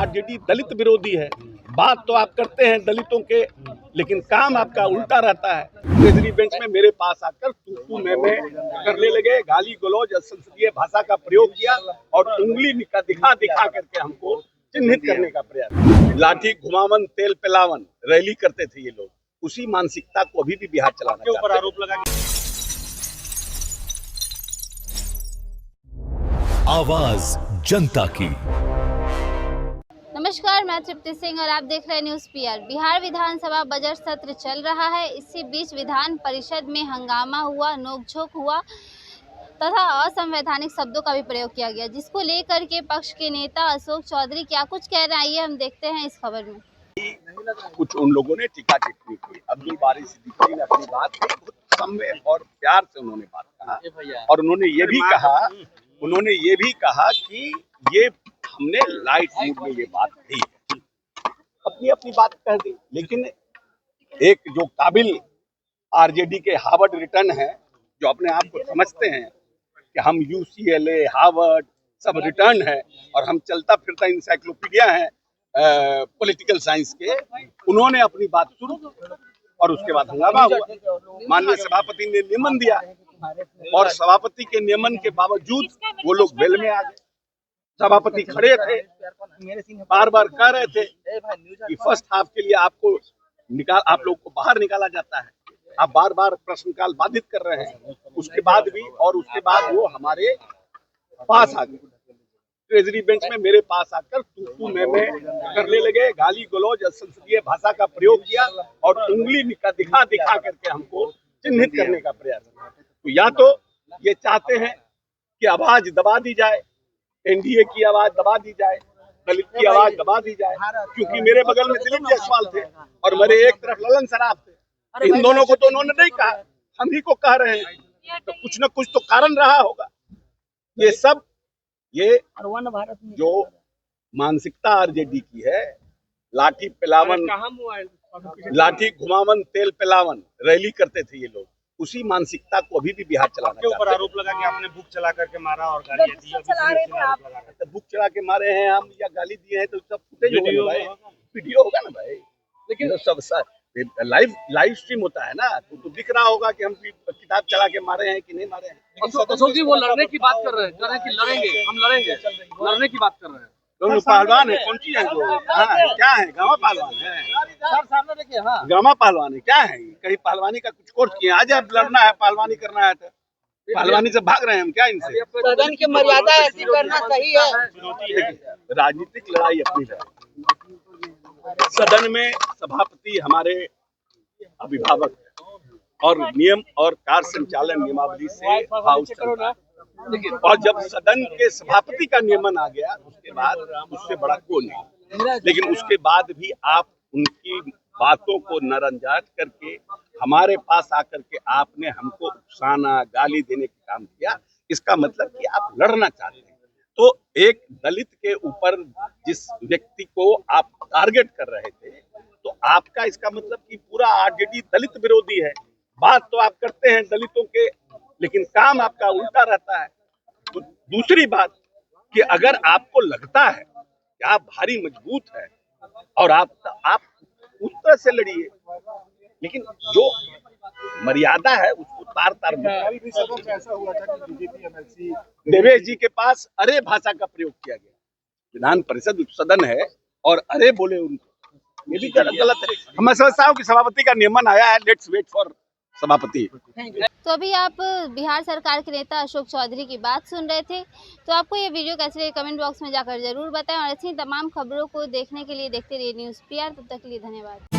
RJD दलित विरोधी है। बात तो आप करते हैं दलितों के, लेकिन काम आपका उल्टा रहता है। ट्रेजरी बेंच में मेरे पास आकर तू मैं करने लगे, गाली गलौज असंसदीय भाषा का प्रयोग किया और उंगली दिखा करके हमको चिन्हित करने का प्रयास। लाठी घुमावन तेल पिलावन रैली करते थे ये लोग, उसी मानसिकता को अभी भी बिहार चलाना के ऊपर आरोप लगा। आवाज जनता की। नमस्कार, मैं तृप्ति सिंह और आप देख रहे हैं न्यूज़ पीआर। बिहार विधानसभा बजट सत्र चल रहा है। इसी बीच विधान परिषद में हंगामा हुआ, नोकझोंक हुआ तथा असंवैधानिक शब्दों का भी प्रयोग किया गया, जिसको लेकर के पक्ष के नेता अशोक चौधरी क्या कुछ कह रहे हैं, आइए हम देखते हैं इस खबर में। कुछ उन लोगों ने टीका टिप्पणी की। अब्दुल बारी सिद्दीकी ने अपनी बात की, बहुत सम्य और प्यार से उन्होंने बात कहा और उन्होंने ये भी कहा कि ये हमने लाइट मूड में ये बात कही है, अपनी बात कह दी। लेकिन एक जो काबिल आरजेडी के हार्वर्ड रिटर्न है, जो अपने आप को समझते हैं कि हम यूसीएलए हार्वर्ड सब रिटर्न है और हम चलता फिरता इंसाइक्लोपीडिया है पॉलिटिकल साइंस के, उन्होंने अपनी बात शुरू और उसके बाद हंगामा हुआ। माननीय सभापति ने नियमन दिया और सभापति के नियमन के बावजूद वो लोग बेल में आ गए। सभापति खड़े थे, बार बार कह रहे थे कि फर्स्ट हाफ के लिए आप लोग को बाहर निकाला जाता है, आप बार बार प्रश्नकाल बाधित कर रहे हैं। उसके बाद वो हमारे पास आ गए, ट्रेजरी बेंच में मेरे पास आकर तू मैं करने लगे, गाली गलौज असंसदीय भाषा का प्रयोग किया और उंगली दिखा करके हमको चिन्हित करने का प्रयास। तो या तो ये चाहते हैं कि आवाज दबा दी जाए, एनडीए की आवाज दबा दी जाए, दलित की आवाज दबा दी जाए, क्योंकि मेरे बगल में दिलीप जायसवाल थे और मेरे एक तरफ ललन सराफ थे। इन दोनों को तो उन्होंने नहीं कहा, हम ही को कह रहे हैं, तो कुछ न कुछ तो कारण रहा होगा। ये जो मानसिकता आरजेडी की है, लाठी घुमावन तेल पिलावन रैली करते थे ये लोग, उसी मानसिकता को अभी भी बिहार चलाना के ऊपर आरोप लगा कि आपने बुक चला करके मारा और गाली दी। बुक चला के मारे हैं हम या गाली दिए हैं तो सब फुटेज वीडियो होगा ना भाई, लेकिन सब लाइव स्ट्रीम होता है ना, तो दिख रहा होगा कि हम किताब चला के मारे हैं कि नहीं मारे हैं। अशोक जी वो लड़ने की बात कर रहे हैं कि लड़ेंगे, हम लड़ेंगे, लड़ने की बात कर रहे हैं। दोनों पहलवान है, कौन चीज है वो? क्या है? गामा पहलवान है, सामने देखिए। हाँ, गामा पहलवान है, क्या है? कहीं पहलवानी का कुछ कोर्स किया? आज अब लड़ना है, पहलवानी करना है तो पहलवानी से भाग रहे हैं हम क्या? इनसे सदन की मर्यादा ऐसी करना सही है। राजनीतिक लड़ाई अपनी है। सदन में सभापति हमारे अभिभावक और नियम और कार्य संचालन नियमावली से हाउस चलता है, और जब सदन के सभापति का नियमन आ गया उसके बाद उससे बड़ा कोई नहीं। लेकिन उसके बाद भी आप उनकी बातों को नजरअंदाज करके हमारे पास आकर के आपने हमको उकसाना, गाली देने का काम किया, इसका मतलब कि आप लड़ना चाहते हैं। तो एक दलित के ऊपर जिस व्यक्ति को आप टारगेट कर रहे थे, तो आपका इसका मतलब कि पूरा आरजेडी दलित विरोधी है। बात तो आप करते हैं दलितों के, लेकिन काम आपका उल्टा रहता है। तो दूसरी बात कि अगर आपको लगता है कि आप भारी मजबूत है और आप उस तरह से लड़िए, लेकिन जो मर्यादा है उसको तार ऐसा हुआ था कि बीजेपी एमएलसी देवेश जी के पास अरे भाषा का प्रयोग किया गया। विधान परिषद सदन है और अरे बोले उनको, ये भी गलत है। मैं समझता हूँ कि सभापति का नियमन आया है, लेट्स वेट फॉर सभापति। तो अभी आप बिहार सरकार के नेता अशोक चौधरी की बात सुन रहे थे। तो आपको ये वीडियो कैसे लगी कमेंट बॉक्स में जाकर जरूर बताएं और ऐसी तमाम खबरों को देखने के लिए देखते रहिए न्यूज़ पीआर। तब तक के लिए धन्यवाद।